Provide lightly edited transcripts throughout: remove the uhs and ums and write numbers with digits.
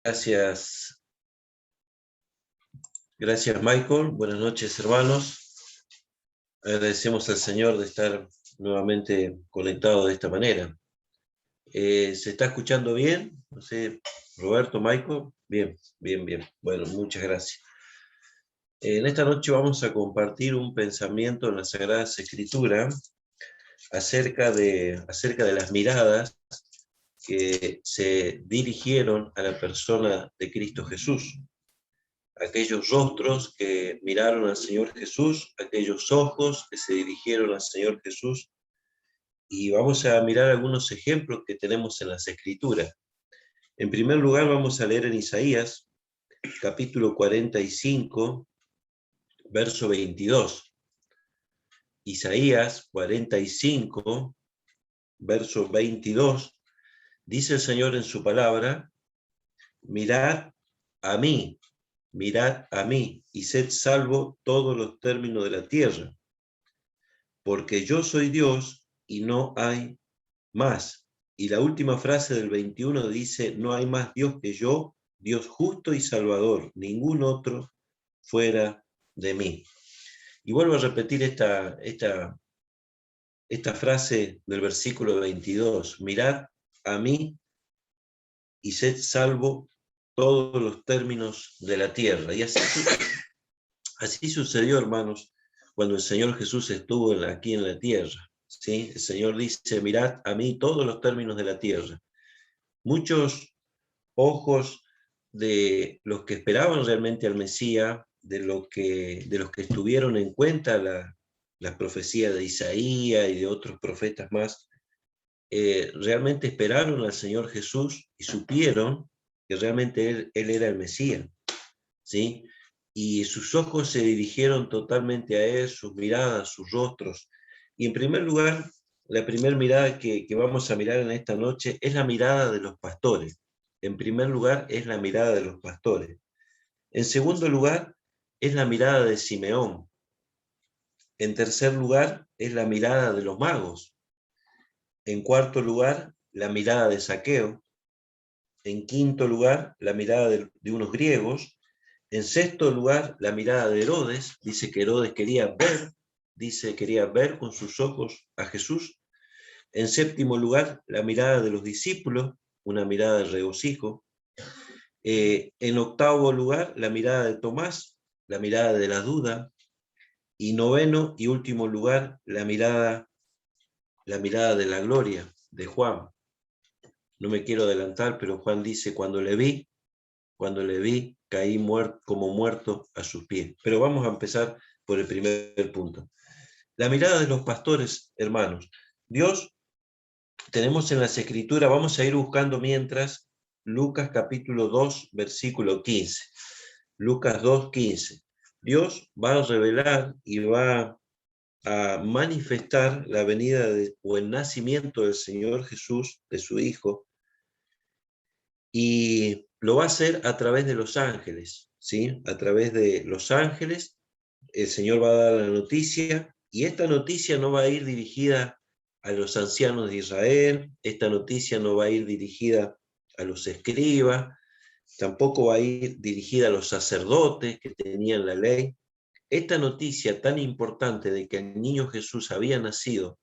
Gracias, gracias Michael. Buenas noches, hermanos. Agradecemos al Señor de estar nuevamente conectado de esta manera. ¿Se está escuchando bien? No sé, Roberto, Michael. Bien, bien, bien. Bueno, muchas gracias. En esta noche vamos a compartir un pensamiento en las Sagradas Escrituras acerca de las miradas que se dirigieron a la persona de Cristo Jesús. Aquellos rostros que miraron al Señor Jesús, aquellos ojos que se dirigieron al Señor Jesús, y vamos a mirar algunos ejemplos que tenemos en las Escrituras. En primer lugar, vamos a leer en Isaías, capítulo 45, verso 22. Isaías 45, verso 22, dice el Señor en su palabra: mirad a mí, y sed salvo todos los términos de la tierra, porque yo soy Dios y no hay más. Y la última frase del 21 dice: no hay más Dios que yo, Dios justo y salvador, ningún otro fuera de mí. Y vuelvo a repetir esta frase del versículo 22: mirad a mí y sed salvo todos los términos de la tierra. Y así sucedió, hermanos, cuando el Señor Jesús estuvo aquí en la tierra. ¿Sí? El Señor dice: mirad a mí todos los términos de la tierra. Muchos ojos de los que esperaban realmente al Mesías, de los que estuvieron en cuenta la profecía de Isaías y de otros profetas más, realmente esperaron al Señor Jesús y supieron que realmente Él era el Mesías, ¿sí? Y sus ojos se dirigieron totalmente a Él, sus miradas, sus rostros. Y en primer lugar, la primera mirada que vamos a mirar en esta noche es la mirada de los pastores. En primer lugar, es la mirada de los pastores. En segundo lugar, es la mirada de Simeón. En tercer lugar, es la mirada de los magos. En cuarto lugar, la mirada de Zaqueo. En quinto lugar, la mirada de unos griegos. En sexto lugar, la mirada de Herodes. Dice que Herodes quería ver con sus ojos a Jesús. En séptimo lugar, la mirada de los discípulos, una mirada de regocijo. En octavo lugar, la mirada de Tomás, la mirada de la duda. Y noveno y último lugar, la mirada de la gloria de Juan. No me quiero adelantar, pero Juan dice: cuando le vi, caí como muerto a sus pies. Pero vamos a empezar por el primer punto. La mirada de los pastores, hermanos. Dios, tenemos en las Escrituras, vamos a ir buscando mientras, Lucas capítulo 2, versículo 15. Lucas 2, 15. Dios va a revelar y va a manifestar la venida o el nacimiento del Señor Jesús, de su Hijo, y lo va a hacer a través de los ángeles, ¿sí? A través de los ángeles, el Señor va a dar la noticia, y esta noticia no va a ir dirigida a los ancianos de Israel, esta noticia no va a ir dirigida a los escribas, tampoco va a ir dirigida a los sacerdotes que tenían la ley. Esta noticia tan importante de que el niño Jesús había nacido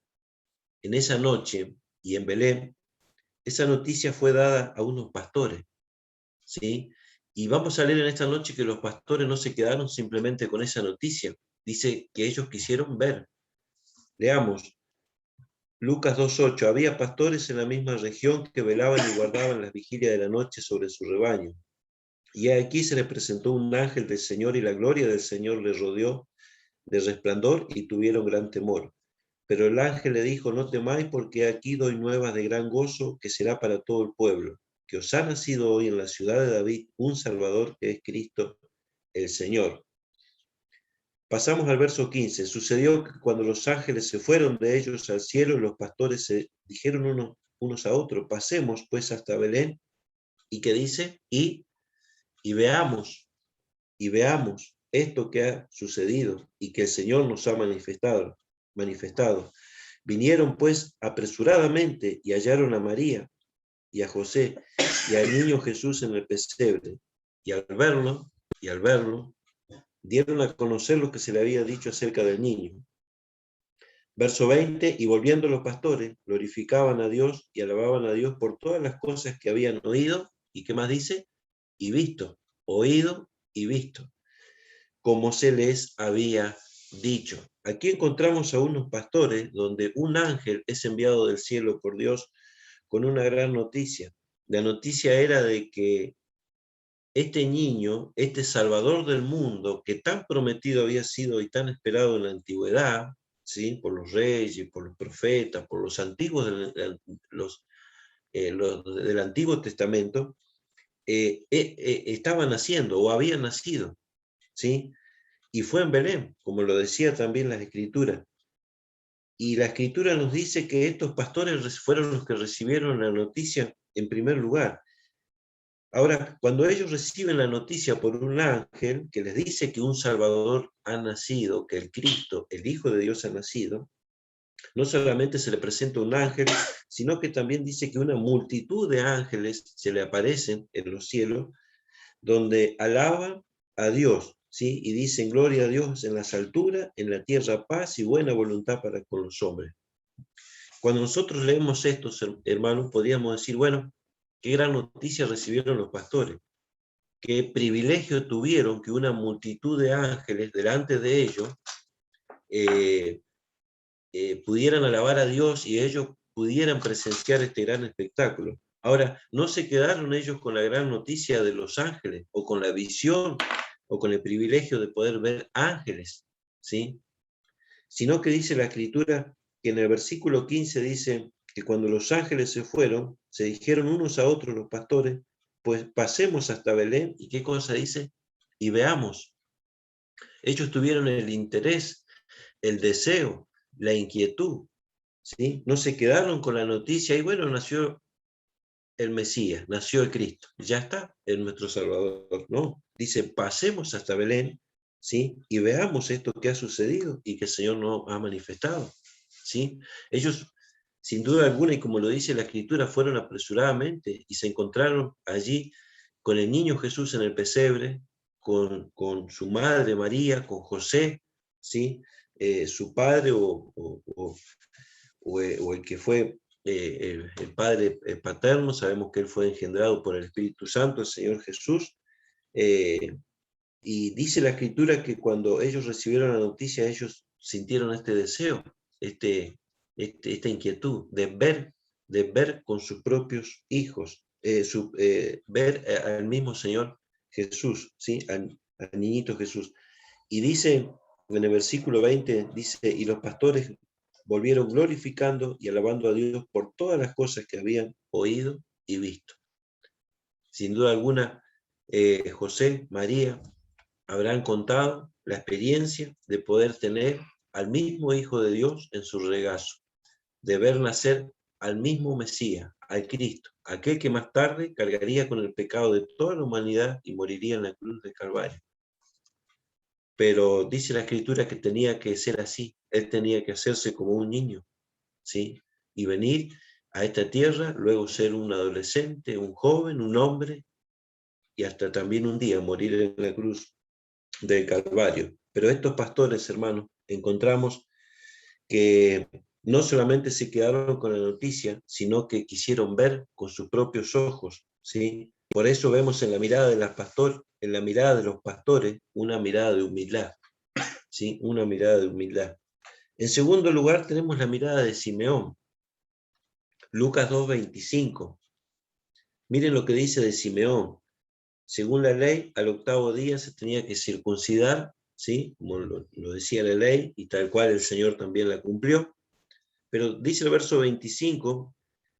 en esa noche y en Belén, esa noticia fue dada a unos pastores, ¿sí? Y vamos a leer en esta noche que los pastores no se quedaron simplemente con esa noticia. Dice que ellos quisieron ver. Leamos. Lucas 2:8. Había pastores en la misma región que velaban y guardaban las vigilias de la noche sobre su rebaño. Y aquí se les presentó un ángel del Señor, y la gloria del Señor les rodeó de resplandor, y tuvieron gran temor. Pero el ángel le dijo: no temáis, porque aquí doy nuevas de gran gozo, que será para todo el pueblo, que os ha nacido hoy en la ciudad de David un Salvador, que es Cristo el Señor. Pasamos al verso 15. Sucedió que cuando los ángeles se fueron de ellos al cielo, los pastores se dijeron unos a otros: pasemos pues hasta Belén. ¿Y qué dice? Y veamos esto que ha sucedido y que el Señor nos ha manifestado. Vinieron pues apresuradamente y hallaron a María y a José y al niño Jesús en el pesebre, y al verlo, dieron a conocer lo que se le había dicho acerca del niño. Verso 20, y volviendo los pastores, glorificaban a Dios y alababan a Dios por todas las cosas que habían oído, y ¿qué más dice? Y visto, oído y visto, como se les había dicho. Aquí encontramos a unos pastores donde un ángel es enviado del cielo por Dios con una gran noticia. La noticia era de que este niño, este Salvador del mundo, que tan prometido había sido y tan esperado en la antigüedad, ¿sí? Por los reyes, por los profetas, por los antiguos del Antiguo Testamento, estaba naciendo o había nacido, ¿sí? Y fue en Belén, como lo decía también la Escritura. Y la Escritura nos dice que estos pastores fueron los que recibieron la noticia en primer lugar. Ahora, cuando ellos reciben la noticia por un ángel que les dice que un Salvador ha nacido, que el Cristo, el Hijo de Dios ha nacido, no solamente se le presenta un ángel, sino que también dice que una multitud de ángeles se le aparecen en los cielos, donde alaban a Dios, ¿sí? Y dicen gloria a Dios en las alturas, en la tierra paz y buena voluntad para con los hombres. Cuando nosotros leemos esto, hermanos, podríamos decir, bueno, qué gran noticia recibieron los pastores, qué privilegio tuvieron que una multitud de ángeles delante de ellos pudieran alabar a Dios y ellos pudieran presenciar este gran espectáculo. Ahora, no se quedaron ellos con la gran noticia de los ángeles, o con la visión, o con el privilegio de poder ver ángeles, ¿sí? Sino que dice la Escritura que en el versículo 15 dice que cuando los ángeles se fueron, se dijeron unos a otros los pastores, pues pasemos hasta Belén, ¿y qué cosa dice? Y veamos. Ellos tuvieron el interés, el deseo, la inquietud, ¿sí? No se quedaron con la noticia, y bueno, nació el Mesías, nació el Cristo, ya está, es nuestro Salvador, ¿no? Dice, pasemos hasta Belén, ¿sí? Y veamos esto que ha sucedido y que el Señor nos ha manifestado, ¿sí? Ellos, sin duda alguna, y como lo dice la Escritura, fueron apresuradamente y se encontraron allí con el niño Jesús en el pesebre, con su madre María, con José, ¿sí? Su padre o el que fue el padre paterno, sabemos que él fue engendrado por el Espíritu Santo, el Señor Jesús, y dice la Escritura que cuando ellos recibieron la noticia, ellos sintieron este deseo, esta inquietud de ver con sus propios hijos, ver al mismo Señor Jesús, ¿sí? Al niñito Jesús. Y dice, en el versículo 20, dice, y los pastores volvieron glorificando y alabando a Dios por todas las cosas que habían oído y visto. Sin duda alguna, José, María, habrán contado la experiencia de poder tener al mismo Hijo de Dios en su regazo, de ver nacer al mismo Mesías, al Cristo, aquel que más tarde cargaría con el pecado de toda la humanidad y moriría en la cruz del Calvario. Pero dice la Escritura que tenía que ser así, él tenía que hacerse como un niño, ¿sí? Y venir a esta tierra, luego ser un adolescente, un joven, un hombre, y hasta también un día morir en la cruz del Calvario. Pero estos pastores, hermanos, encontramos que no solamente se quedaron con la noticia, sino que quisieron ver con sus propios ojos, ¿sí? Por eso vemos en la mirada en la mirada de los pastores, una mirada de humildad, ¿sí? Una mirada de humildad. En segundo lugar, tenemos la mirada de Simeón. Lucas 2:25. Miren lo que dice de Simeón. Según la ley, al octavo día se tenía que circuncidar, ¿sí? Como lo decía la ley, y tal cual el Señor también la cumplió. Pero dice el verso 25,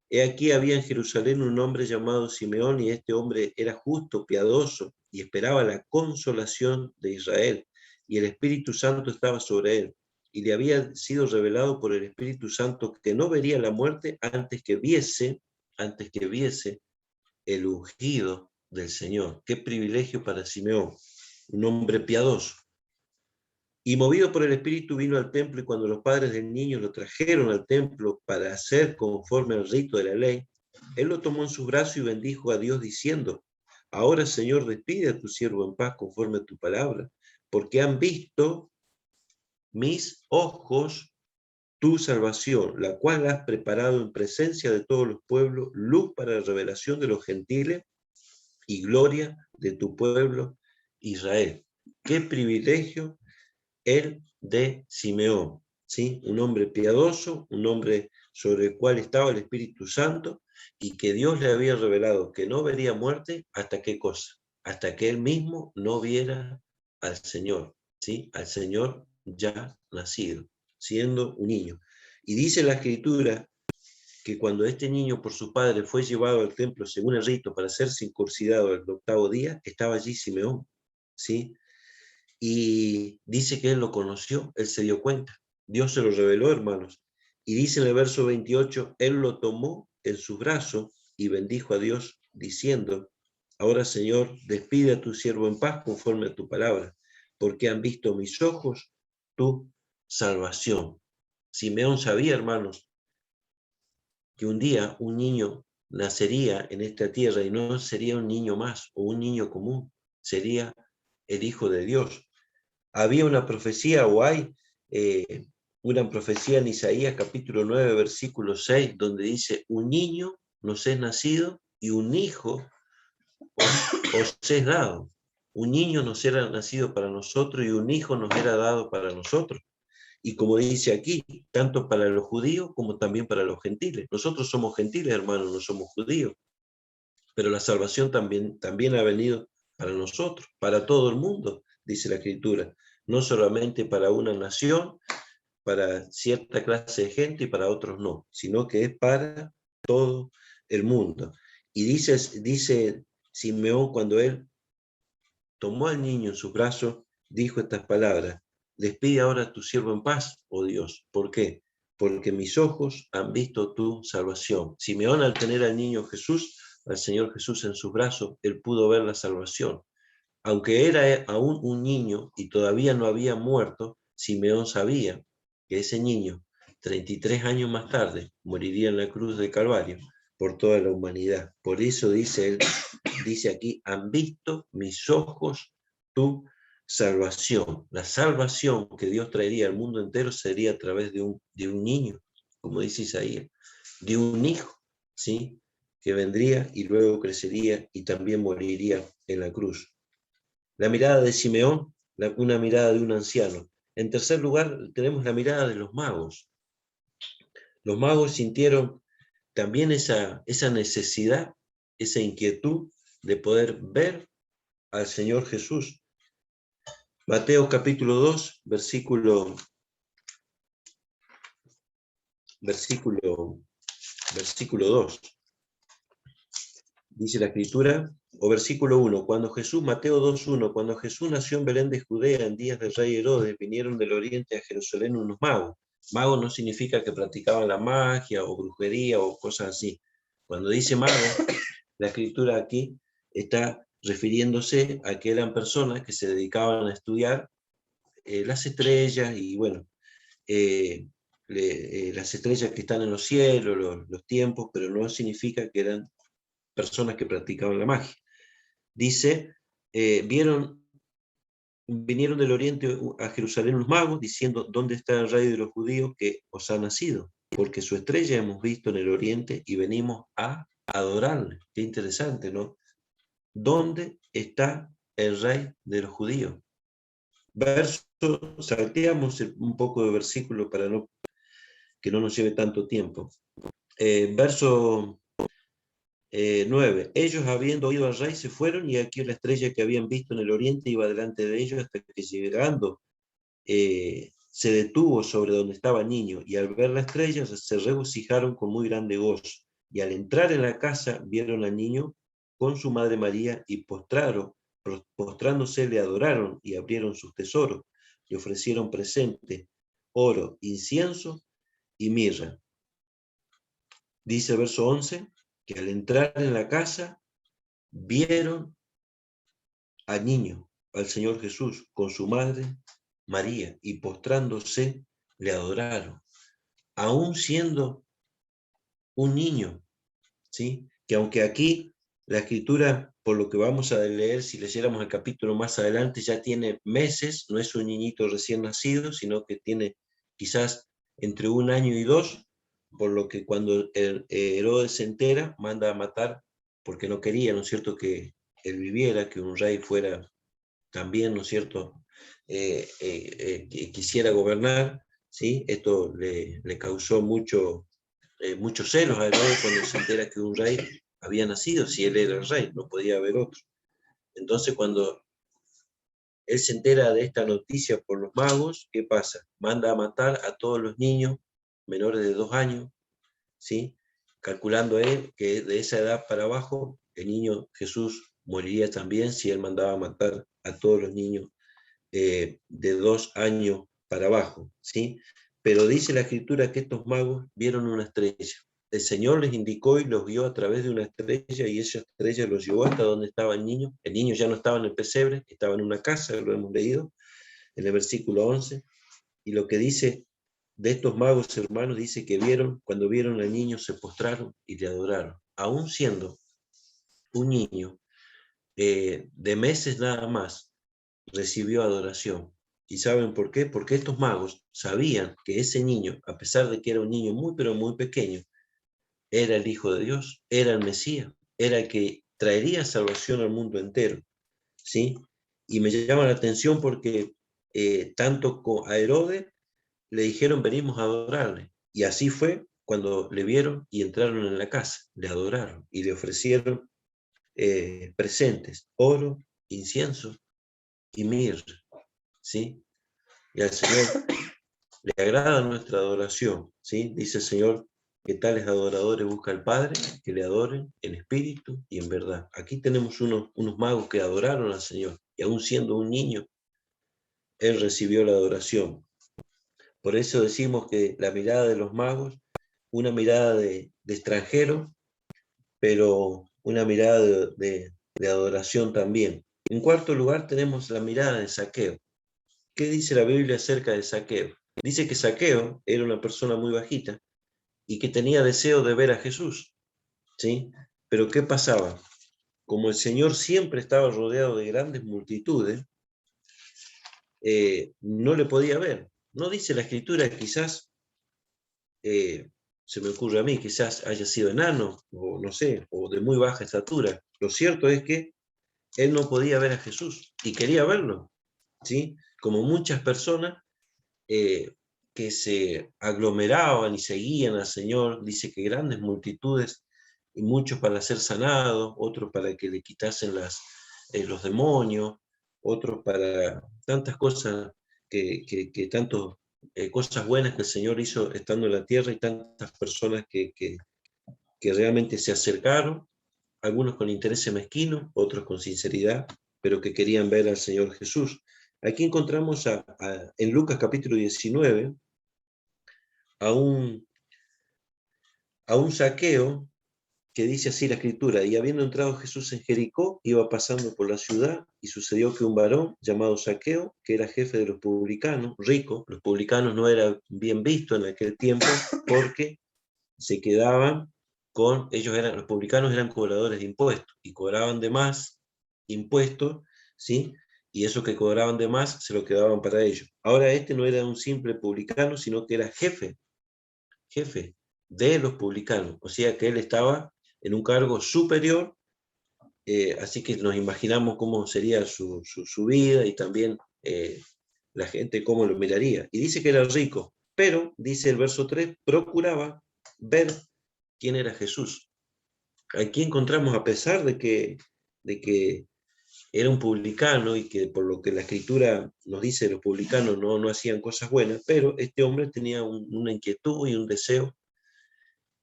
he aquí había en Jerusalén un hombre llamado Simeón, y este hombre era justo, piadoso, y esperaba la consolación de Israel, y el Espíritu Santo estaba sobre él, y le había sido revelado por el Espíritu Santo que no vería la muerte antes que viese el ungido del Señor. Qué privilegio para Simeón, un hombre piadoso. Y movido por el Espíritu vino al templo, y cuando los padres del niño lo trajeron al templo para hacer conforme al rito de la ley, Él lo tomó en sus brazos y bendijo a Dios diciendo: ahora, Señor, despide a tu siervo en paz conforme a tu palabra, porque han visto mis ojos tu salvación, la cual has preparado en presencia de todos los pueblos, luz para la revelación de los gentiles y gloria de tu pueblo Israel. Qué privilegio el de Simeón, ¿sí? Un hombre piadoso, un hombre sobre el cual estaba el Espíritu Santo y que Dios le había revelado que no vería muerte hasta qué cosa, hasta que él mismo no viera al Señor, ¿sí? Al Señor ya nacido, siendo un niño. Y dice la Escritura que cuando este niño por su padre fue llevado al templo según el rito para ser circuncidado el 8º día, estaba allí Simeón, ¿sí? Y dice que él lo conoció, él se dio cuenta. Dios se lo reveló, hermanos. Y dice en el verso 28, él lo tomó en sus brazos y bendijo a Dios diciendo: ahora, Señor, despide a tu siervo en paz conforme a tu palabra, porque han visto mis ojos tu salvación. Simeón sabía, hermanos, que un día un niño nacería en esta tierra y no sería un niño más o un niño común, sería el Hijo de Dios. Había una profecía, o hay una profecía en Isaías capítulo 9, versículo 6, donde dice: un niño nos es nacido y un hijo os es dado. Un niño nos era nacido para nosotros y un hijo nos era dado para nosotros. Y como dice aquí, tanto para los judíos como también para los gentiles. Nosotros somos gentiles, hermanos, no somos judíos. Pero la salvación también ha venido para nosotros, para todo el mundo, dice la Escritura. No solamente para una nación, para cierta clase de gente y para otros no, sino que es para todo el mundo. Y dice Simeón, cuando él tomó al niño en sus brazos, dijo estas palabras: despide ahora a tu siervo en paz, oh Dios. ¿Por qué? Porque mis ojos han visto tu salvación. Simeón, al tener al niño Jesús, al Señor Jesús en sus brazos, él pudo ver la salvación. Aunque era aún un niño y todavía no había muerto, Simeón sabía que ese niño, 33 años más tarde, moriría en la cruz del Calvario por toda la humanidad. Por eso dice él, dice aquí: han visto mis ojos tu salvación. La salvación que Dios traería al mundo entero sería a través de un niño, como dice Isaías, de un hijo, ¿sí? Que vendría y luego crecería y también moriría en la cruz. La mirada de Simeón, una mirada de un anciano. En tercer lugar, tenemos la mirada de los magos. Los magos sintieron también esa necesidad, esa inquietud de poder ver al Señor Jesús. Mateo capítulo 2, versículo 2. Dice la Escritura, o versículo 1, Mateo 2:1, cuando Jesús nació en Belén de Judea en días del rey Herodes, vinieron del oriente a Jerusalén unos magos. Magos no significa que practicaban la magia o brujería o cosas así. Cuando dice mago, la Escritura aquí está refiriéndose a que eran personas que se dedicaban a estudiar las estrellas y bueno, las estrellas que están en los cielos, los tiempos, pero no significa que eran personas que practicaban la magia. Dice, vinieron del oriente a Jerusalén los magos, diciendo: ¿dónde está el rey de los judíos que os ha nacido? Porque su estrella hemos visto en el oriente y venimos a adorarle. Qué interesante, ¿no? ¿Dónde está el rey de los judíos? Salteamos un poco de versículo para que no nos lleve tanto tiempo. Verso 9. Ellos, habiendo oído al rey, se fueron, y aquí la estrella que habían visto en el oriente iba delante de ellos, hasta que llegando se detuvo sobre donde estaba el niño, y al ver la estrella se regocijaron con muy grande gozo. Y al entrar en la casa vieron al niño con su madre María, y postrándose le adoraron, y abrieron sus tesoros, y ofrecieron presentes, oro, incienso y mirra. Dice el verso 11, que al entrar en la casa vieron al niño, al Señor Jesús, con su madre María, y postrándose le adoraron. Aún siendo un niño, ¿sí? Que aunque aquí la escritura, por lo que vamos a leer, si leyéramos el capítulo más adelante, ya tiene meses, no es un niñito recién nacido, sino que tiene quizás entre 1 año y 2, por lo que cuando Herodes se entera, manda a matar, porque no quería, ¿no es cierto?, que él viviera, que un rey fuera también, ¿no es cierto?, que quisiera gobernar, ¿sí? Esto le causó muchos celos a Herodes cuando se entera que un rey había nacido, si él era el rey, no podía haber otro. Entonces, cuando él se entera de esta noticia por los magos, ¿qué pasa? Manda a matar a todos los niños menores de 2 años, ¿sí? Calculando él que de esa edad para abajo, el niño Jesús moriría también si él mandaba a matar a todos los niños de 2 años para abajo, ¿sí? Pero dice la escritura que estos magos vieron una estrella. El Señor les indicó y los vio a través de una estrella, y esa estrella los llevó hasta donde estaba el niño. El niño ya no estaba en el pesebre, estaba en una casa, lo hemos leído en el versículo 11, y lo que dice de estos magos, hermanos, dice que cuando vieron al niño, se postraron y le adoraron, aún siendo un niño de meses nada más, recibió adoración. ¿Y saben por qué? Porque estos magos sabían que ese niño, a pesar de que era un niño muy, pero muy pequeño, era el Hijo de Dios, era el Mesías, era el que traería salvación al mundo entero, ¿sí? Y me llama la atención porque tanto a Herodes le dijeron, venimos a adorarle. Y así fue cuando le vieron y entraron en la casa, le adoraron y le ofrecieron presentes, oro, incienso y mirra, ¿sí? Y al Señor le agrada nuestra adoración, ¿sí? Dice el Señor que tales adoradores busca al Padre, que le adoren en espíritu y en verdad. Aquí tenemos unos magos que adoraron al Señor, y aún siendo un niño, Él recibió la adoración. Por eso decimos que la mirada de los magos, una mirada de extranjero, pero una mirada de adoración también. En cuarto lugar tenemos la mirada de Zaqueo. ¿Qué dice la Biblia acerca de Zaqueo? Dice que Zaqueo era una persona muy bajita y que tenía deseo de ver a Jesús, ¿sí? Pero ¿qué pasaba? Como el Señor siempre estaba rodeado de grandes multitudes, no le podía ver. No dice la Escritura, quizás, se me ocurre a mí, quizás haya sido enano, o no sé, o de muy baja estatura. Lo cierto es que él no podía ver a Jesús y quería verlo, ¿sí? Como muchas personas que se aglomeraban y seguían al Señor, dice que grandes multitudes, y muchos para ser sanados, otros para que le quitasen los demonios, otros para tantas cosas, tanto cosas buenas que el Señor hizo estando en la tierra, y tantas personas que realmente se acercaron, algunos con interés mezquino, otros con sinceridad, pero que querían ver al Señor Jesús. Aquí encontramos en Lucas capítulo 19 a un Zaqueo, que dice así la escritura: y habiendo entrado Jesús en Jericó, iba pasando por la ciudad, y sucedió que un varón llamado Zaqueo, que era jefe de los publicanos, rico. Los publicanos no era bien visto en aquel tiempo, porque se quedaban los publicanos eran cobradores de impuestos, y cobraban de más impuestos, ¿sí? Y eso que cobraban de más se lo quedaban para ellos. Ahora este no era un simple publicano, sino que era jefe de los publicanos, o sea que él estaba en un cargo superior, así que nos imaginamos cómo sería su vida, y también la gente cómo lo miraría. Y dice que era rico, pero, dice el verso 3, procuraba ver quién era Jesús. Aquí encontramos, a pesar de que era un publicano, y que por lo que la escritura nos dice, los publicanos no hacían cosas buenas, pero este hombre tenía una inquietud y un deseo,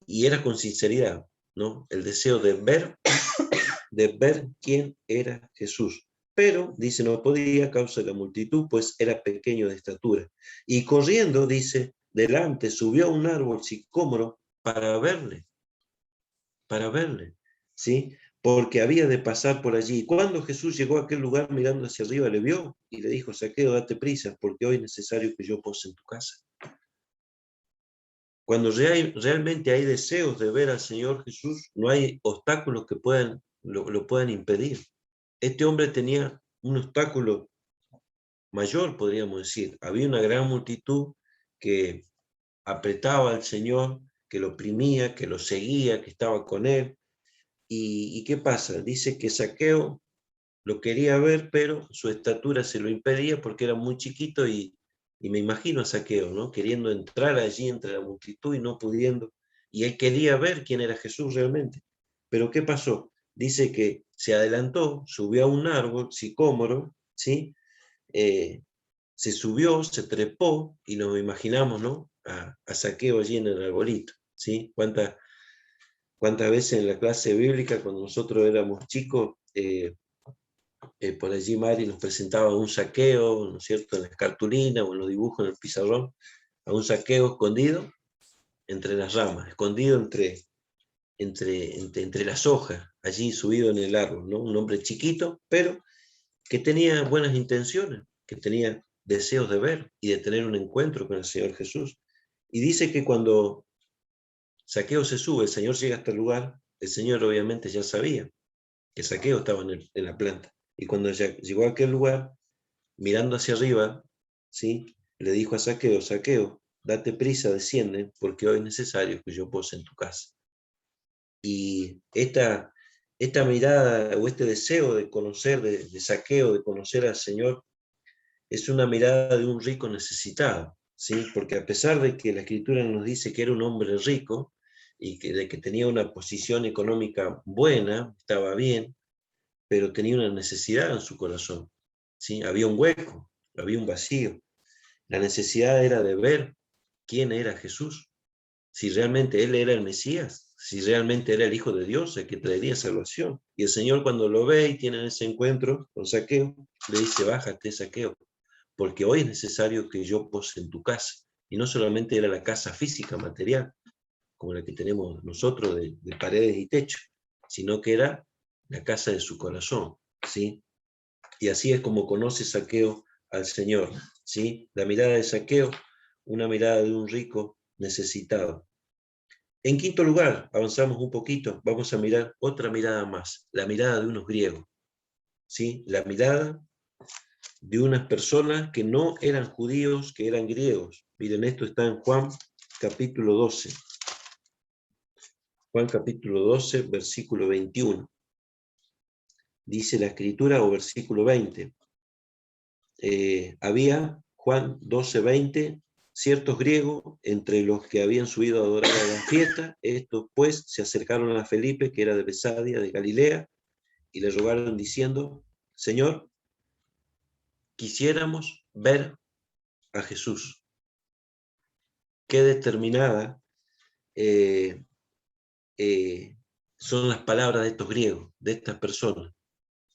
y era con sinceridad, ¿no? El deseo de ver quién era Jesús. Pero, dice, no podía a causa de la multitud, pues era pequeño de estatura. Y corriendo, dice, delante subió a un árbol sicómoro para verle, ¿sí? Porque había de pasar por allí. Y cuando Jesús llegó a aquel lugar, mirando hacia arriba, le vio y le dijo: Zaqueo, date prisa, porque hoy es necesario que yo pose en tu casa. Cuando realmente hay deseos de ver al Señor Jesús, no hay obstáculos que lo puedan impedir. Este hombre tenía un obstáculo mayor, podríamos decir. Había una gran multitud que apretaba al Señor, que lo oprimía, que lo seguía, que estaba con él. ¿Y qué pasa? Dice que Zaqueo lo quería ver, pero su estatura se lo impedía porque era muy chiquito y me imagino a Zaqueo, ¿no? Queriendo entrar allí entre la multitud y no pudiendo. Y él quería ver quién era Jesús realmente. Pero ¿qué pasó? Dice que se adelantó, subió a un árbol sicómoro, ¿sí? Eh, Se subió, se trepó y nos imaginamos, ¿no? A Zaqueo allí en el arbolito, ¿sí? ¿Cuántas veces en la clase bíblica, cuando nosotros éramos chicos, por allí Mari nos presentaba un Zaqueo, ¿no es cierto?, en las cartulinas o en los dibujos en el pizarrón, a un Zaqueo escondido entre las ramas, escondido entre las hojas, allí subido en el árbol, ¿no? Un hombre chiquito, pero que tenía buenas intenciones, que tenía deseos de ver y de tener un encuentro con el Señor Jesús. Y dice que cuando Zaqueo se sube, el Señor llega hasta el lugar, el Señor obviamente ya sabía que Zaqueo estaba en la planta. Y cuando ya llegó a aquel lugar, mirando hacia arriba, ¿sí? Le dijo a Zaqueo, Zaqueo, date prisa, desciende, porque hoy es necesario que yo pose en tu casa. Y esta mirada o este deseo de conocer, de Zaqueo, de conocer al Señor, es una mirada de un rico necesitado, ¿sí? Porque a pesar de que la Escritura nos dice que era un hombre rico y de que tenía una posición económica buena, estaba bien, pero tenía una necesidad en su corazón, ¿sí? Había un hueco, había un vacío. La necesidad era de ver quién era Jesús, si realmente Él era el Mesías, si realmente era el Hijo de Dios, el que traería salvación. Y el Señor cuando lo ve y tiene ese encuentro con Zaqueo, le dice, bájate Zaqueo, porque hoy es necesario que yo pose en tu casa. Y no solamente era la casa física, material, como la que tenemos nosotros de paredes y techo, sino que era la casa de su corazón, ¿sí? Y así es como conoce Zaqueo al Señor, ¿sí? La mirada de Zaqueo, una mirada de un rico necesitado. En quinto lugar, avanzamos un poquito, vamos a mirar otra mirada más, la mirada de unos griegos, ¿sí? La mirada de unas personas que no eran judíos, que eran griegos. Miren, esto está en Juan capítulo 12. Juan capítulo 12, versículo 21. Dice la escritura, o versículo 20. Había, Juan 12, 20, ciertos griegos entre los que habían subido a adorar a la fiesta. Estos pues se acercaron a Felipe, que era de Besadia, de Galilea, y le rogaron diciendo, Señor, quisiéramos ver a Jesús. Qué determinada eh, son las palabras de estos griegos, de estas personas.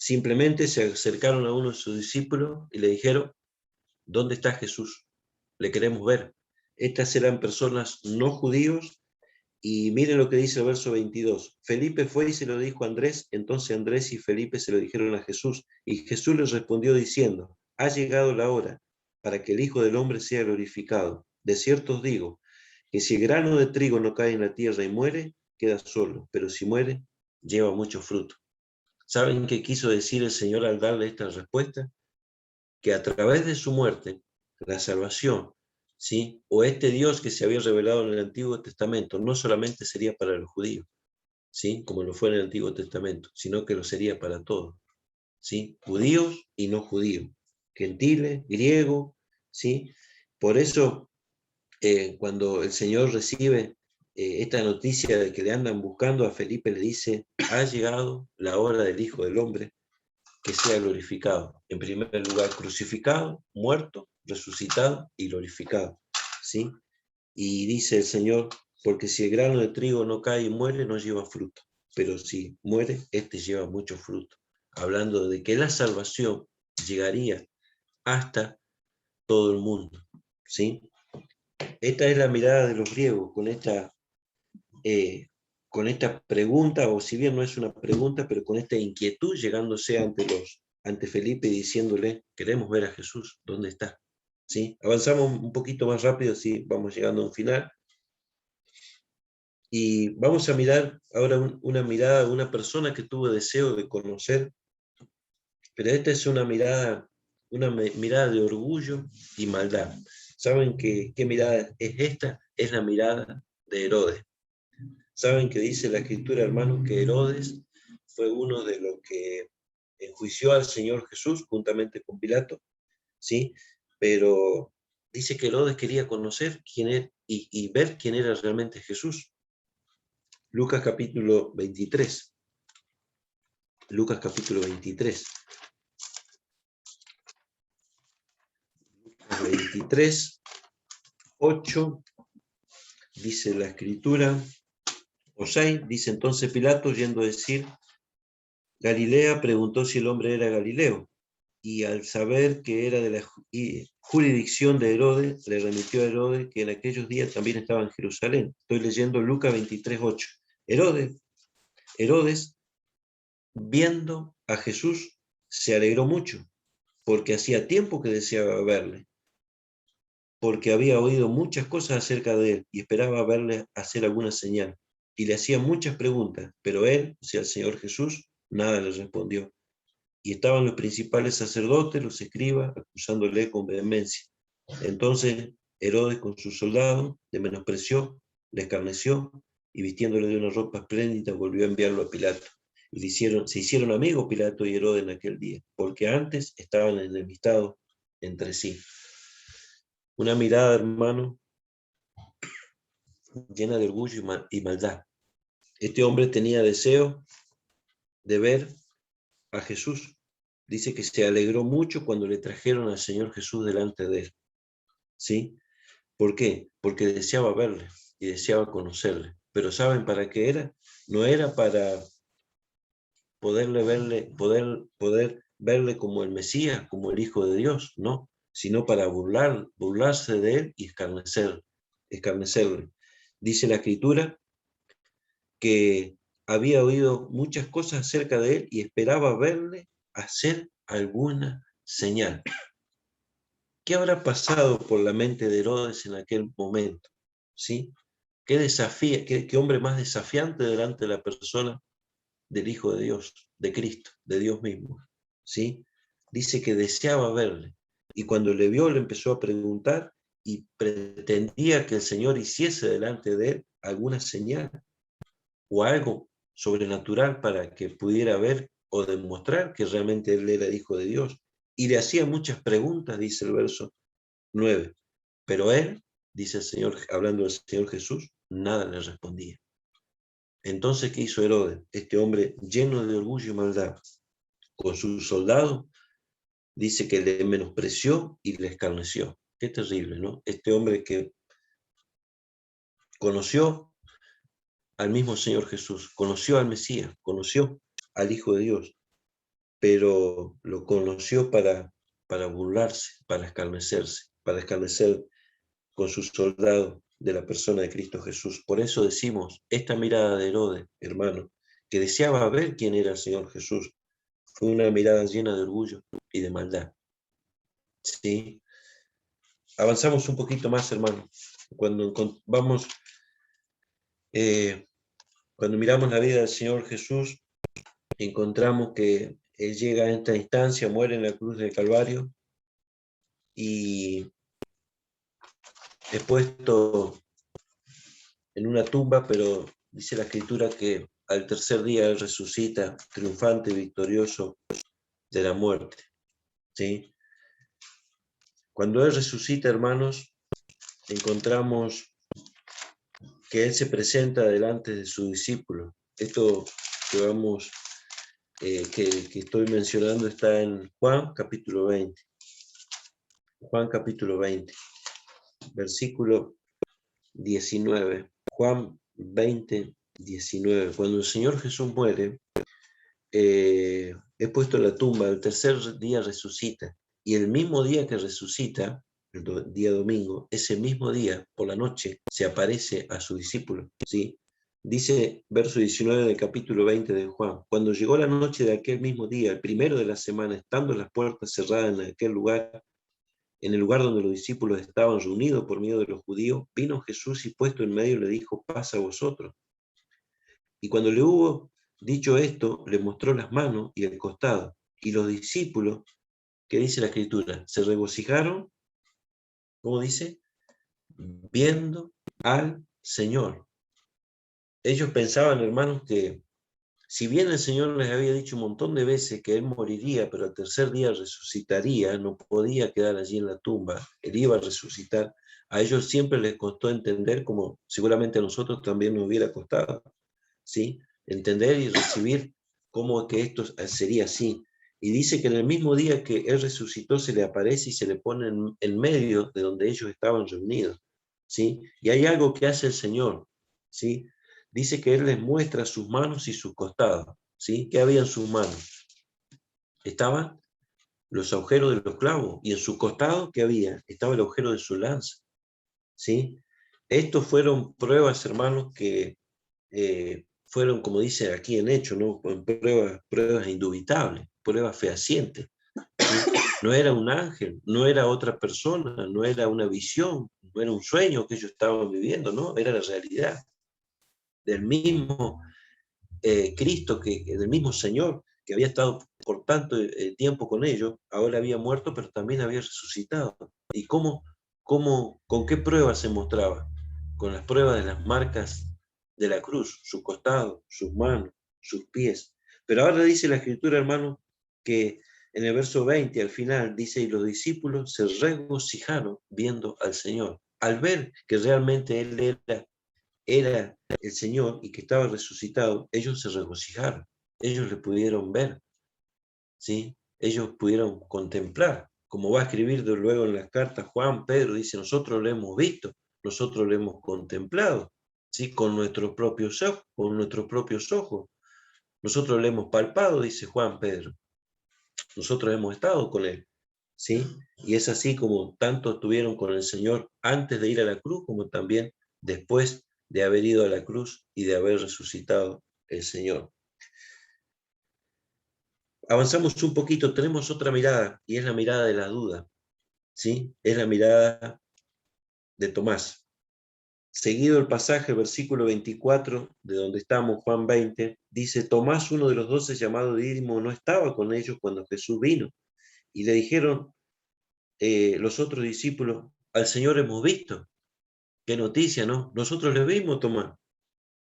Simplemente se acercaron a uno de sus discípulos y le dijeron, ¿dónde está Jesús? Le queremos ver. Estas eran personas no judíos y miren lo que dice el verso 22. Felipe fue y se lo dijo a Andrés, entonces Andrés y Felipe se lo dijeron a Jesús y Jesús les respondió diciendo, ha llegado la hora para que el Hijo del Hombre sea glorificado. De cierto os digo que si el grano de trigo no cae en la tierra y muere, queda solo, pero si muere, lleva mucho fruto. ¿Saben qué quiso decir el Señor al darle esta respuesta? Que a través de su muerte, la salvación, ¿sí? O este Dios que se había revelado en el Antiguo Testamento, no solamente sería para los judíos, ¿sí? Como lo fue en el Antiguo Testamento, sino que lo sería para todos, ¿sí? Judíos y no judíos, gentiles, griegos, ¿sí? Por eso, cuando el Señor recibe esta noticia de que le andan buscando, a Felipe le dice, ha llegado la hora del Hijo del Hombre, que sea glorificado. En primer lugar, crucificado, muerto, resucitado y glorificado, ¿sí? Y dice el Señor, porque si el grano de trigo no cae y muere, no lleva fruto, pero si muere, este lleva mucho fruto. Hablando de que la salvación llegaría hasta todo el mundo, ¿sí? Esta es la mirada de los griegos eh, con esta pregunta, o si bien no es una pregunta, pero con esta inquietud llegándose ante Felipe y diciéndole, queremos ver a Jesús, ¿dónde está? ¿Sí? Avanzamos un poquito más rápido, sí, vamos llegando a un final. Y vamos a mirar ahora una mirada de una persona que tuvo deseo de conocer, pero esta es una mirada, mirada de orgullo y maldad. ¿Saben qué mirada es esta? Es la mirada de Herodes. ¿Saben que dice la Escritura, hermanos, que Herodes fue uno de los que enjuició al Señor Jesús juntamente con Pilato? ¿Sí? Pero dice que Herodes quería conocer quién era y ver quién era realmente Jesús. Lucas capítulo 23. Lucas capítulo 23. 23, 8, dice la Escritura, o 6, dice entonces Pilato, yendo a decir Galilea, preguntó si el hombre era Galileo, y al saber que era de la jurisdicción de Herodes, le remitió a Herodes, que en aquellos días también estaba en Jerusalén. Estoy leyendo Lucas 23, 8. Herodes, viendo a Jesús, se alegró mucho, porque hacía tiempo que deseaba verle, porque había oído muchas cosas acerca de él y esperaba verle hacer alguna señal. Y le hacía muchas preguntas, pero él, o sea, el Señor Jesús, nada le respondió. Y estaban los principales sacerdotes, los escribas, acusándole con vehemencia. Entonces Herodes con sus soldados le menospreció, le escarneció, y vistiéndole de una ropa espléndida volvió a enviarlo a Pilato. Y se hicieron amigos Pilato y Herodes en aquel día, porque antes estaban enemistados entre sí. Una mirada, hermano, llena de orgullo y maldad. Este hombre tenía deseo de ver a Jesús. Dice que se alegró mucho cuando le trajeron al Señor Jesús delante de él. ¿Sí? ¿Por qué? Porque deseaba verle y deseaba conocerle. Pero ¿saben para qué era? No era para poder verle como el Mesías, como el Hijo de Dios, no, sino para burlarse de él y escarnecerle. Dice la Escritura que había oído muchas cosas acerca de él y esperaba verle hacer alguna señal. ¿Qué habrá pasado por la mente de Herodes en aquel momento? ¿Sí? ¿Qué hombre más desafiante delante de la persona del Hijo de Dios, de Cristo, de Dios mismo? ¿Sí? Dice que deseaba verle. Y cuando le vio, le empezó a preguntar y pretendía que el Señor hiciese delante de él alguna señal o algo sobrenatural para que pudiera ver o demostrar que realmente él era hijo de Dios. Y le hacía muchas preguntas, dice el verso 9. Pero él, dice el Señor, hablando del Señor Jesús, nada le respondía. Entonces, ¿qué hizo Herodes? Este hombre lleno de orgullo y maldad, con sus soldados, dice que le menospreció y le escarneció. Qué terrible, ¿no? Este hombre que conoció al mismo Señor Jesús, conoció al Mesías, conoció al Hijo de Dios, pero lo conoció para burlarse, para escarnecer con sus soldados de la persona de Cristo Jesús. Por eso decimos, esta mirada de Herodes, hermano, que deseaba ver quién era el Señor Jesús, fue una mirada llena de orgullo y de maldad. ¿Sí? Avanzamos un poquito más, hermano. Cuando cuando miramos la vida del Señor Jesús, encontramos que Él llega a esta instancia, muere en la cruz del Calvario y es puesto en una tumba, pero dice la Escritura que al tercer día Él resucita triunfante y victorioso de la muerte. ¿Sí? Cuando Él resucita, hermanos, encontramos que Él se presenta delante de sus discípulos. Esto que vamos, que estoy mencionando está en Juan capítulo 20. Juan capítulo 20, versículo 19. Juan 20, 19. Cuando el Señor Jesús muere, es puesto en la tumba, el tercer día resucita, y el mismo día que resucita, el día domingo, ese mismo día, por la noche, se aparece a su discípulo, ¿sí? Dice, verso 19 del capítulo 20 de Juan, cuando llegó la noche de aquel mismo día, el primero de la semana, estando las puertas cerradas en aquel lugar, en el lugar donde los discípulos estaban reunidos por miedo de los judíos, vino Jesús y puesto en medio le dijo, paz a vosotros. Y cuando le hubo dicho esto, le mostró las manos y el costado. Y los discípulos, ¿qué dice la Escritura? Se regocijaron, ¿cómo dice? Viendo al Señor. Ellos pensaban, hermanos, que si bien el Señor les había dicho un montón de veces que Él moriría, pero al tercer día resucitaría, no podía quedar allí en la tumba, Él iba a resucitar, a ellos siempre les costó entender, como seguramente a nosotros también nos hubiera costado, ¿sí? Entender y recibir cómo que esto sería así. Y dice que en el mismo día que Él resucitó, se le aparece y se le pone en medio de donde ellos estaban reunidos, ¿sí? Y hay algo que hace el Señor, ¿sí? Dice que Él les muestra sus manos y sus costados, ¿sí? ¿Qué había en sus manos? Estaban los agujeros de los clavos, y en su costado, ¿qué había? Estaba el agujero de su lanza, ¿sí? Estos fueron pruebas, hermanos, que fueron, como dice aquí en Hechos, ¿no? Pruebas indubitables, pruebas fehacientes, ¿sí? No era un ángel, no era otra persona, no era una visión, no era un sueño que ellos estaban viviendo, ¿no? Era la realidad del mismo Cristo, del mismo Señor, que había estado por tanto tiempo con ellos, ahora había muerto, pero también había resucitado. ¿Y con qué pruebas se mostraba? Con las pruebas de las marcas de la cruz, su costado, sus manos, sus pies. Pero ahora dice la Escritura, hermano, que en el verso 20, al final, dice, y los discípulos se regocijaron viendo al Señor, al ver que realmente Él era el Señor y que estaba resucitado. Ellos se regocijaron, ellos le pudieron ver, ¿sí? Ellos pudieron contemplar, como va a escribir de luego en las cartas Juan, Pedro, dice, nosotros lo hemos visto, nosotros lo hemos contemplado, ¿sí? Con nuestros propios ojos, nosotros lo hemos palpado, dice Juan, Pedro, nosotros hemos estado con él, ¿sí? Y es así como tanto estuvieron con el Señor antes de ir a la cruz, como también después de haber ido a la cruz y de haber resucitado el Señor. Avanzamos un poquito, tenemos otra mirada, y es la mirada de la duda, ¿sí? Es la mirada de Tomás. Seguido el pasaje, versículo 24, de donde estamos, Juan 20, dice, Tomás, uno de los 12 llamado Dídimo, no estaba con ellos cuando Jesús vino, y le dijeron los otros discípulos, al Señor hemos visto. Qué noticia, ¿no? Nosotros le vimos, Tomás.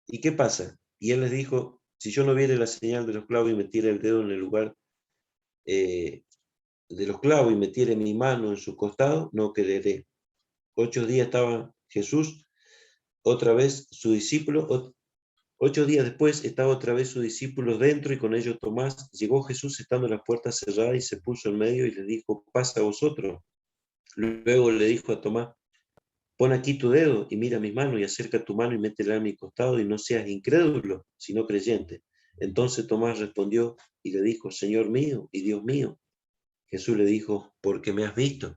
¿Y qué pasa? Y él les dijo, si yo no viera la señal de los clavos y metiera el dedo en el lugar de los clavos y metiera mi mano en su costado, no creeré. 8 días estaba Jesús, otra vez su discípulo, 8 días después estaba otra vez su discípulo dentro y con ellos Tomás. Llegó Jesús estando las puertas cerradas y se puso en medio y le dijo, pasa a vosotros. Luego le dijo a Tomás, pon aquí tu dedo y mira mis manos y acerca tu mano y métela a mi costado y no seas incrédulo, sino creyente. Entonces Tomás respondió y le dijo, Señor mío y Dios mío. Jesús le dijo, porque me has visto,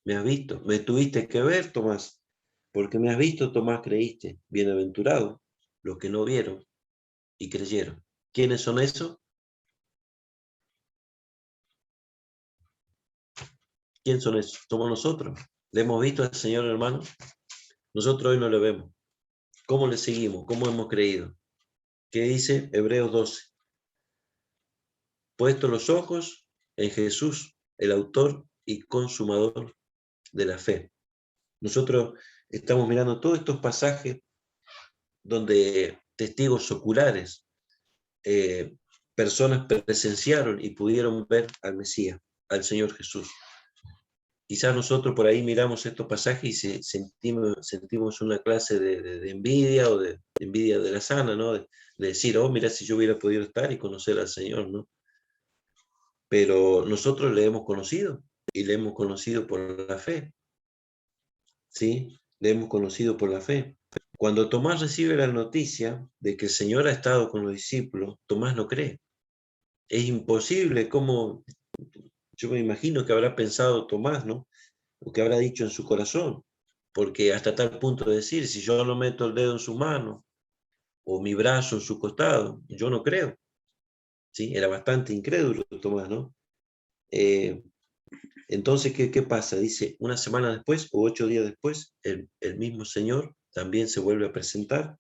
me tuviste que ver, Tomás, porque me has visto, Tomás, creíste. Bienaventurado los que no vieron y creyeron. ¿Quiénes son esos? ¿Quién son esos? Somos nosotros. ¿Le hemos visto al Señor, hermano? Nosotros hoy no le vemos. ¿Cómo le seguimos? ¿Cómo hemos creído? ¿Qué dice Hebreos 12? Puesto los ojos en Jesús, el autor y consumador de la fe. Nosotros estamos mirando todos estos pasajes donde testigos oculares, personas presenciaron y pudieron ver al Mesías, al Señor Jesús. Quizás nosotros por ahí miramos estos pasajes y sentimos una clase de envidia o de envidia de la sana, ¿no? De decir, oh, mira si yo hubiera podido estar y conocer al Señor, ¿no? Pero nosotros le hemos conocido y le hemos conocido por la fe, ¿sí? Le hemos conocido por la fe. Cuando Tomás recibe la noticia de que el Señor ha estado con los discípulos, Tomás no cree. Es imposible, como yo me imagino que habrá pensado Tomás, ¿no? O que habrá dicho en su corazón, porque hasta tal punto de decir, si yo no meto el dedo en su mano o mi brazo en su costado, yo no creo, ¿sí? Era bastante incrédulo Tomás, ¿no? Entonces, ¿qué pasa? Dice, una semana después o 8 días después, el mismo Señor también se vuelve a presentar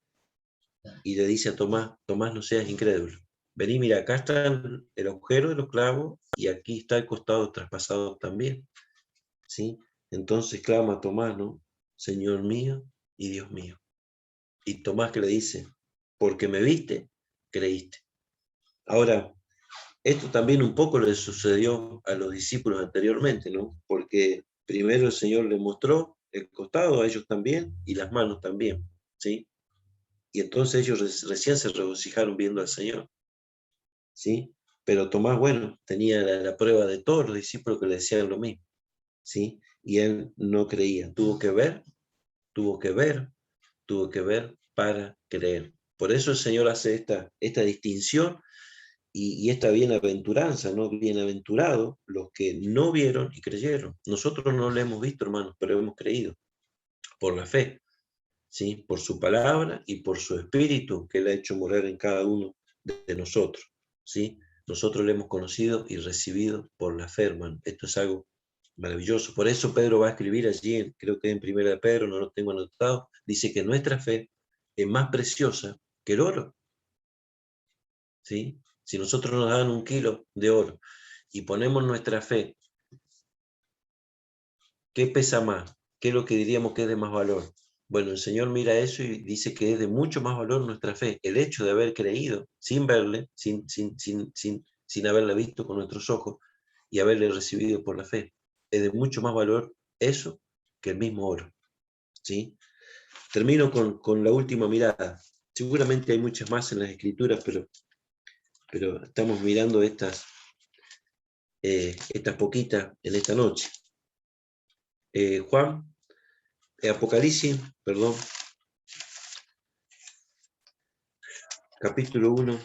y le dice a Tomás, Tomás, no seas incrédulo. Vení, mira, acá está el agujero de los clavos y aquí está el costado traspasado también. ¿Sí? Entonces clama Tomás, ¿no? Señor mío y Dios mío. Y Tomás que le dice, porque me viste, creíste. Ahora, esto también un poco le sucedió a los discípulos anteriormente, ¿no? Porque primero el Señor les mostró el costado a ellos también y las manos también, ¿sí? Y entonces ellos recién se regocijaron viendo al Señor, ¿sí? Pero Tomás, bueno, tenía la prueba de todos los discípulos que le decían lo mismo, ¿sí? Y él no creía, tuvo que ver, tuvo que ver, tuvo que ver para creer. Por eso el Señor hace esta distinción y esta bienaventuranza, ¿no? Bienaventurados los que no vieron y creyeron. Nosotros no lo hemos visto, hermanos, pero hemos creído por la fe, ¿sí? Por su palabra y por su espíritu que Él ha hecho morar en cada uno de nosotros, ¿sí? Nosotros lo hemos conocido y recibido por la fe, hermano. Esto es algo maravilloso. Por eso Pedro va a escribir allí, creo que en Primera de Pedro, no lo tengo anotado, dice que nuestra fe es más preciosa que el oro, ¿sí? Si nosotros nos dan 1 kilo de oro y ponemos nuestra fe, ¿qué pesa más? ¿Qué es lo que diríamos que es de más valor? Bueno, el Señor mira eso y dice que es de mucho más valor nuestra fe. El hecho de haber creído sin verle, sin haberle visto con nuestros ojos y haberle recibido por la fe, es de mucho más valor eso que el mismo oro, ¿sí? Termino con la última mirada. Seguramente hay muchas más en las Escrituras, pero estamos mirando estas poquitas en esta noche. Juan, Apocalipsis, perdón, capítulo 1,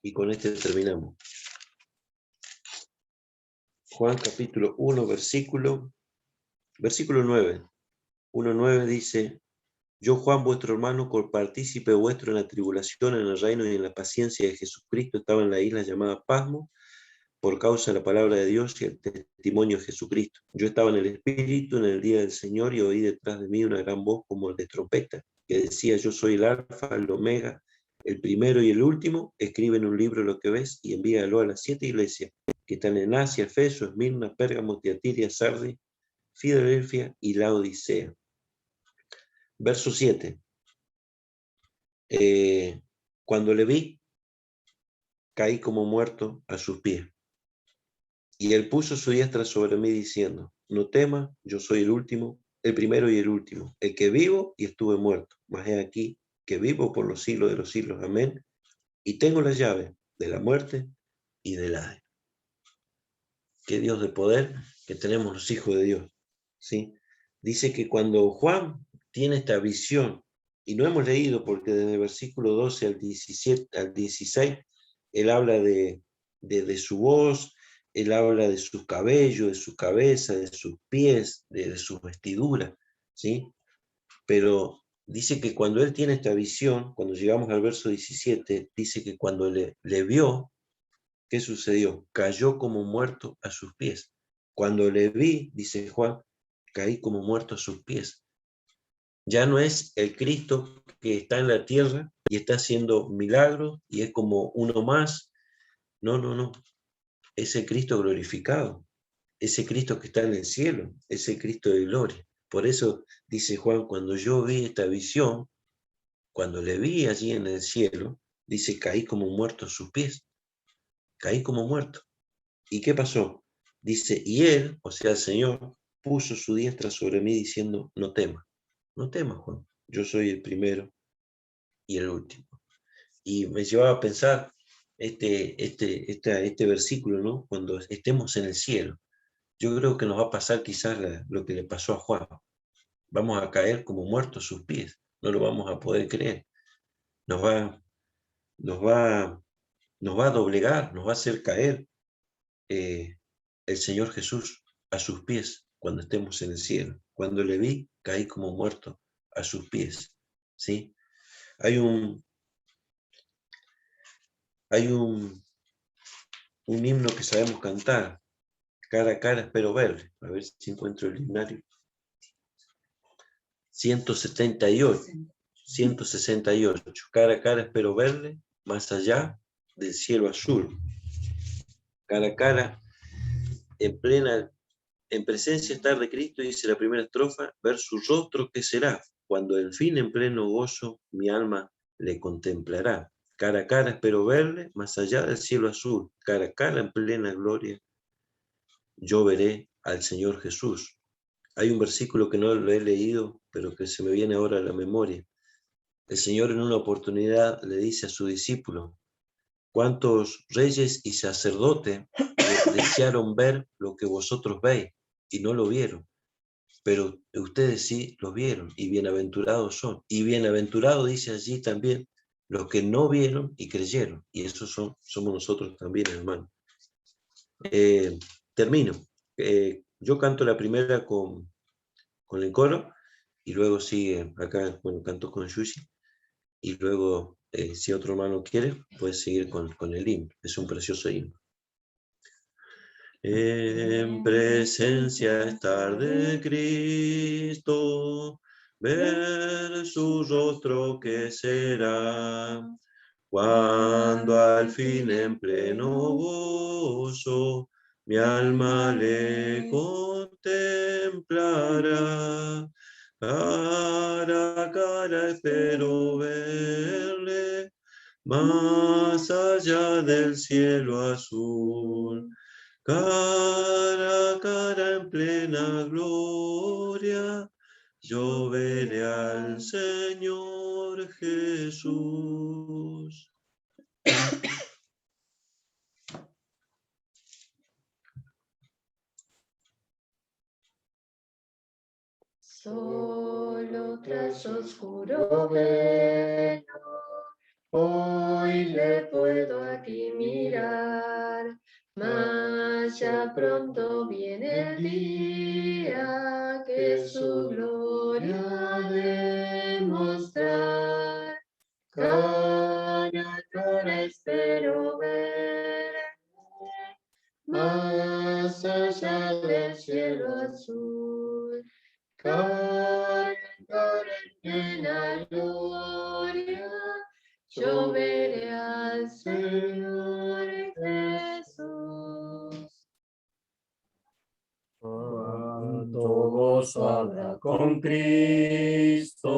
y con este terminamos. Juan capítulo 1, versículo 9. 1:9 dice, yo Juan, vuestro hermano, partícipe vuestro en la tribulación, en el reino y en la paciencia de Jesucristo, estaba en la isla llamada Pasmo, por causa de la palabra de Dios y el testimonio de Jesucristo. Yo estaba en el Espíritu en el día del Señor y oí detrás de mí una gran voz como de trompeta, que decía, yo soy el Alfa, el Omega, el primero y el último. Escribe en un libro lo que ves y envíalo a las 7 iglesias que están en Asia, Efeso, Esmirna, Pérgamo, Tiatira, Sardis, Filadelfia y Laodicea. Verso 7. Cuando le vi, caí como muerto a sus pies. Y él puso su diestra sobre mí diciendo, no temas, yo soy el último, el primero y el último, el que vivo y estuve muerto. Mas he aquí que vivo por los siglos de los siglos. Amén. Y tengo la llave de la muerte y del Hades. Qué Dios de poder que tenemos los hijos de Dios, ¿sí? Dice que cuando Juan tiene esta visión, y no hemos leído porque desde el versículo 12 al 17, al 16, él habla de su voz, él habla de su cabello, de su cabeza, de sus pies, de sus vestiduras, ¿sí? Pero dice que cuando él tiene esta visión, cuando llegamos al verso 17, dice que cuando le vio, ¿qué sucedió? Cayó como muerto a sus pies. Cuando le vi, dice Juan, caí como muerto a sus pies. Ya no es el Cristo que está en la tierra y está haciendo milagros y es como uno más. No, no, no. Es el Cristo glorificado. Ese Cristo que está en el cielo. Ese Cristo de gloria. Por eso dice Juan, cuando yo vi esta visión, cuando le vi allí en el cielo, dice, caí como muerto a sus pies. Caí como muerto. ¿Y qué pasó? Dice, y él, o sea, el Señor, puso su diestra sobre mí diciendo, no temas, no temas, Juan, yo soy el primero y el último. Y me llevaba a pensar este versículo, ¿no? Cuando estemos en el cielo, yo creo que nos va a pasar quizás lo que le pasó a Juan. Vamos a caer como muertos a sus pies, no lo vamos a poder creer. Nos va, nos va, nos va a doblegar, nos va a hacer caer el Señor Jesús a sus pies cuando estemos en el cielo. Cuando le vi, caí como muerto a sus pies, ¿sí? Hay un himno que sabemos cantar, cara a cara espero verle. A ver si encuentro el himnario. 168. Cara a cara espero verle, más allá del cielo azul. Cara a cara, en presencia estar de Cristo, dice la primera estrofa, ver su rostro que será, cuando al fin en pleno gozo mi alma le contemplará. Cara a cara espero verle, más allá del cielo azul. Cara a cara en plena gloria, yo veré al Señor Jesús. Hay un versículo que no lo he leído, pero que se me viene ahora a la memoria. El Señor en una oportunidad le dice a su discípulo: ¿cuántos reyes y sacerdotes desearon ver lo que vosotros veis y no lo vieron? Pero ustedes sí lo vieron y bienaventurados son. Y bienaventurados dice allí también los que no vieron y creyeron. Y esos somos nosotros también, hermano. Termino. Yo canto la primera con el coro y luego sigue acá, bueno, canto con Yushi. Y luego, si otro hermano quiere, puede seguir con el himno. Es un precioso himno. En presencia estar de Cristo, ver su rostro que será, cuando al fin en pleno gozo mi alma le contemplará. Cara a cara espero verle, más allá del cielo azul. Cara a cara en plena gloria, yo veré al Señor Jesús. Solo tras oscuro velo, hoy le puedo aquí mirar, mas ya pronto viene el día que su gloria ha de mostrar. Cara a cara espero ver, más allá del cielo azul. Cara a cara en la gloria, yo veré al Señor Jesús. Cuánto gozo habrá con Cristo,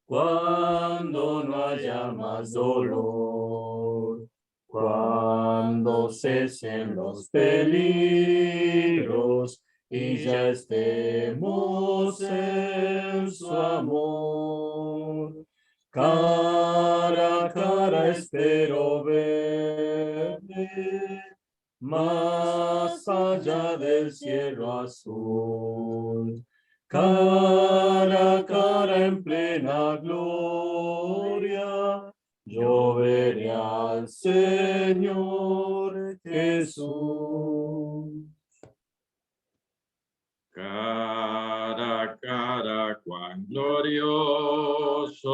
cuando no haya más dolor, cuando cesen los peligros y ya estemos en su amor. Cara a cara espero verle, más allá del cielo azul. Cara a cara en plena gloria, yo veré al Señor Jesús. Cara a cara, cuán glorioso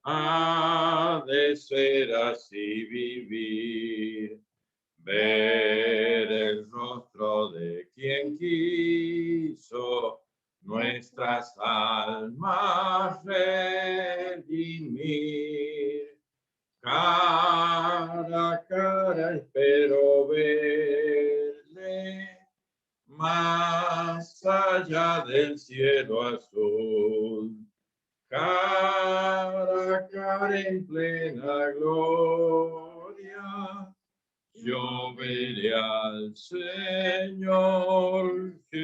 ha de ser así vivir, ver el rostro de quien quiso nuestras almas redimir. Cara a cara espero verle, más allá del cielo azul. Cara a cara en plena gloria, yo veré al Señor Jesús.